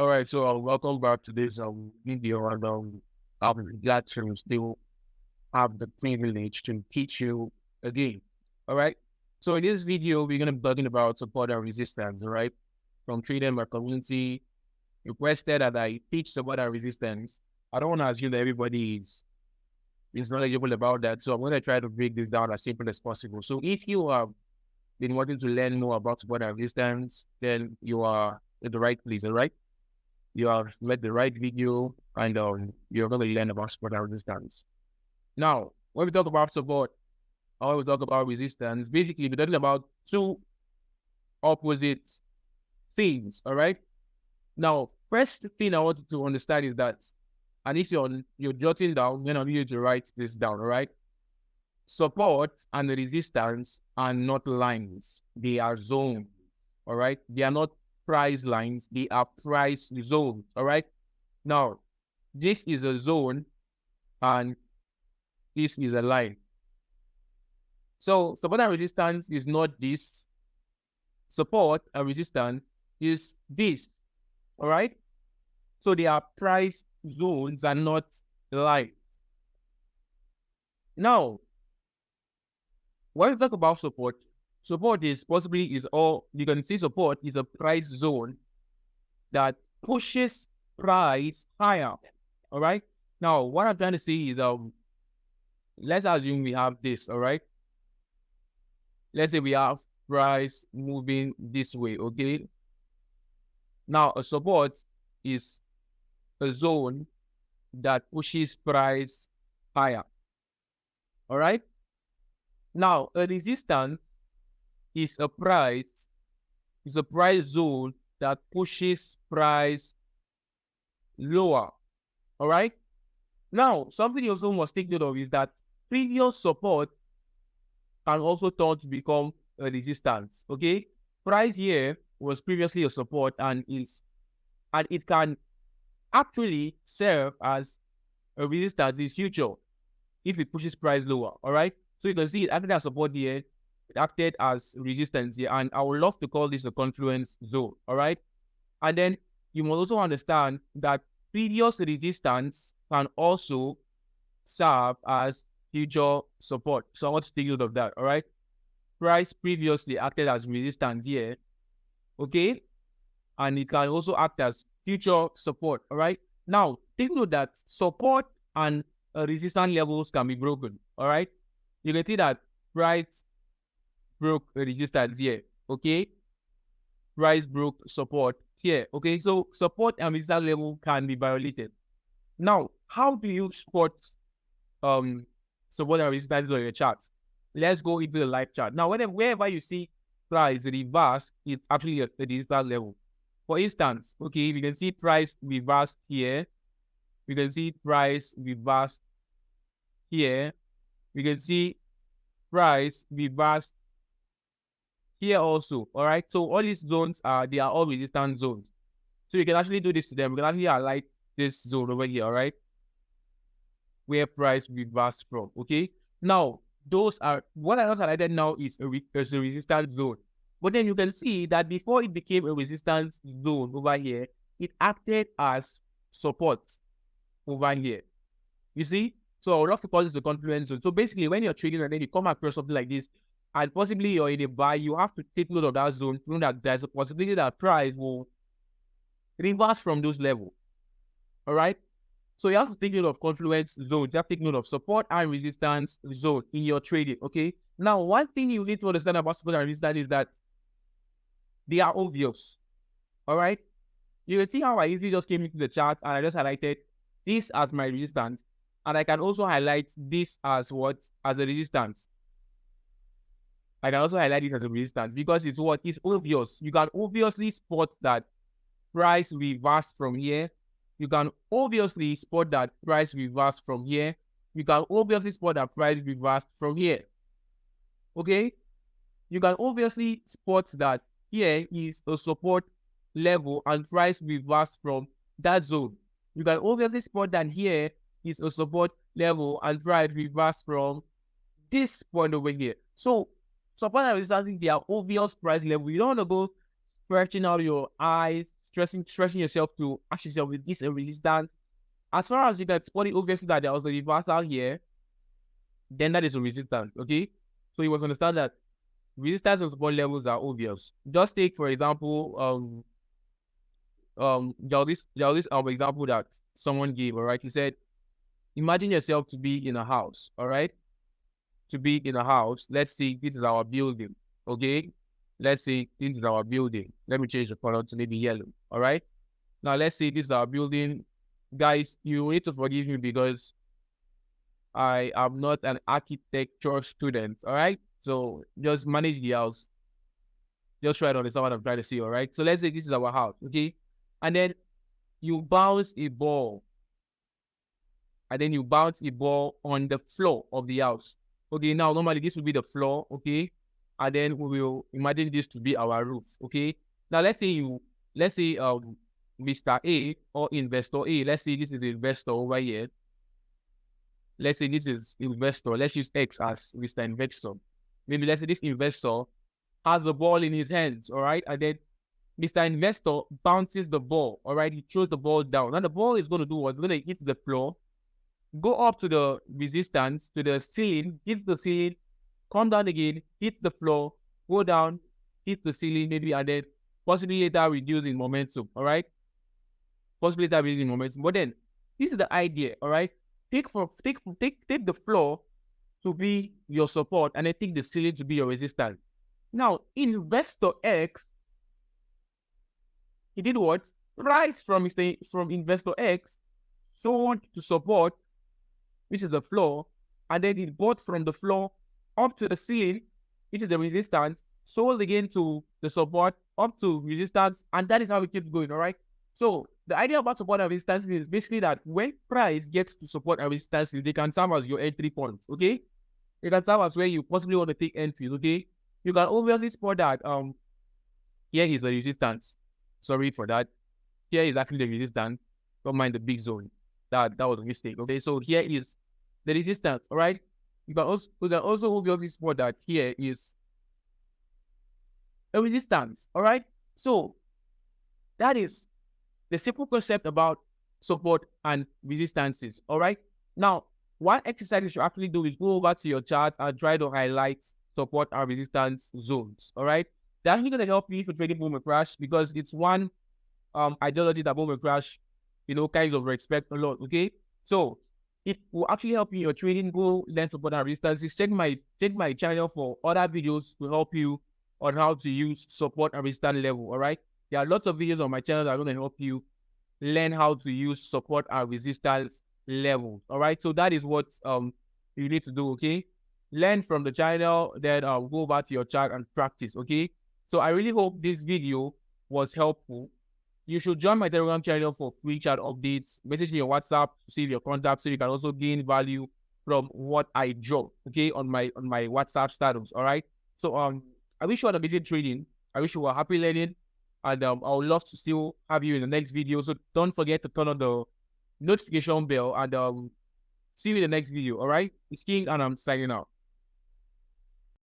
All right, so welcome back to this video, and I'm glad to still have the privilege to teach you again. All right, so in this video, we're gonna be talking about support and resistance. All right, from trading my community requested that I teach support and resistance. I don't want to assume that everybody is knowledgeable about that, so I'm gonna try to break this down as simple as possible. So if you have been wanting to learn more about support and resistance, then you are in the right place. All right. You have made the right video, and you're going to learn about support and resistance. Now, when we talk about support or we talk about resistance, basically we're talking about two opposite things, all right? Now, first thing I want you to understand is that, and if you're jotting down, then I need you to write this down, all right? Support and resistance are not lines. They are zones, all right? They are not price lines, they are price zones. All right. Now, this is a zone and this is a line. So support and resistance is not this. Support and resistance is this. All right. So they are price zones and not lines. Now, when we talk about support is all you can see. Support is a price zone that pushes price higher. All right. Now, what I'm trying to say is let's assume we have this. All right. Let's say we have price moving this way. Okay. Now, a support is a zone that pushes price higher. All right. Now, a resistance is a price zone that pushes price lower. All right. Now, something you also must take note of is that previous support can also turn to become a resistance. Okay. Price here was previously a support and it can actually serve as a resistance in future if it pushes price lower. All right. So you can see it acted as support here, it acted as resistance here, and I would love to call this a confluence zone. All right. And then you must also understand that previous resistance can also serve as future support. So I want to take note of that. All right. Price previously acted as resistance here. Okay. And it can also act as future support. All right. Now, take note that support and resistance levels can be broken. All right. You can see that price broke a resistance here. Okay. Price broke support here. Okay. So support and resistance level can be violated. Now, how do you spot support and resistance on your chart? Let's go into the live chart. Now, wherever you see price reverse, it's actually a resistance level. For instance, okay, we can see price reversed here. We can see price reversed here. We can see price reversed here also. All right. So all these zones they are all resistance zones. So you can actually do this to them. We can actually highlight this zone over here. All right. Where price reversed from. Okay. Now, those are what I have highlighted now is a resistance zone. But then you can see that before it became a resistance zone over here, it acted as support over here. You see? So I would love to call this the confluence zone. So basically, when you're trading and then you come across something like this, and possibly you're in a buy, you have to take note of that zone, to know that there's a possibility that price will reverse from those levels. All right? So you have to take note of confluence zones. You have to take note of support and resistance zone in your trading. Okay? Now, one thing you need to understand about support and resistance is that they are obvious. All right? You can see how I easily just came into the chart and I just highlighted this as my resistance. And I can also highlight this as what? As a resistance. I can also highlight this as a resistance because it's what? It's obvious. You can obviously spot that price reversed from here. You can obviously spot that price reversed from here. You can obviously spot that price reversed from here. Okay? You can obviously spot that here is a support level and price reversed from that zone. You can obviously spot that here is a support level and price reversed from this point over here. So support and resistance, they are obvious price level. You don't want to go stretching out your eyes stressing yourself to ask yourself, with this a resistance? As far as you can spot it, obviously that there was a reversal here, then that is a resistance, okay? So you must understand that resistance and support levels are obvious. Just take, for example, there was this example that someone gave, all right? He said, imagine yourself to be in a house, all right? To be in a house, let's say this is our building, okay? Let's say this is our building. Let me change the color to maybe yellow, all right? Now, let's say this is our building. Guys, you need to forgive me because I am not an architecture student, all right? So just manage the house. Just try to understand what I'm trying to say, all right? So let's say this is our house, okay? And then you bounce a ball. And then you bounce a ball on the floor of the house. Okay, now normally this will be the floor, okay? And then we will imagine this to be our roof, okay? Now let's say Mr. A or investor A, let's say this is the investor over here. Let's say this is investor. Let's use X as Mr. Investor. Maybe let's say this investor has a ball in his hands, all right? And then Mr. Investor bounces the ball, all right? He throws the ball down. Now the ball is going to do what? It's going to hit the floor, go up to the resistance, to the ceiling, hit the ceiling, come down again, hit the floor, go down, hit the ceiling maybe, and then possibly later reduce in momentum, all right? Possibly later reduce in momentum. But then, this is the idea, all right? Take the floor to be your support, and then take the ceiling to be your resistance. Now, investor X, he did what? Price from investor X, sold to support, which is the floor, and then it bought from the floor up to the ceiling, which is the resistance, sold again to the support, up to resistance, and that is how it keeps going, all right? So the idea about support and resistance is basically that when price gets to support and resistance, they can serve as your entry points, okay? They can serve as where you possibly want to take entries, okay? You can obviously spot that here is the resistance. Sorry for that. Here is actually the resistance. Don't mind the big zone. That was a mistake, okay? So here is the resistance, all right? You can also obviously spot that here is a resistance, all right? So that is the simple concept about support and resistances, all right? Now, one exercise you should actually do is go over to your chart and try to highlight support and resistance zones, all right? That's actually going to help you for trading boom and crash because it's one ideology that boom and crash, kind of respect a lot, okay? So it will actually help you in your trading, go learn support and resistances. Check my channel for other videos to help you on how to use support and resistance level, all right? There are lots of videos on my channel that are going to help you learn how to use support and resistance levels, all right? So that is what you need to do, okay? Learn from the channel, then go back to your chart and practice, okay? So I really hope this video was helpful. You should join my Telegram channel for free chat updates. Message me on WhatsApp to see your contact so you can also gain value from what I drop, okay, on my WhatsApp status, all right? So I wish you had amazing trading. I wish you were happy learning. And I would love to still have you in the next video. So don't forget to turn on the notification bell and see you in the next video, all right? It's King and I'm signing out.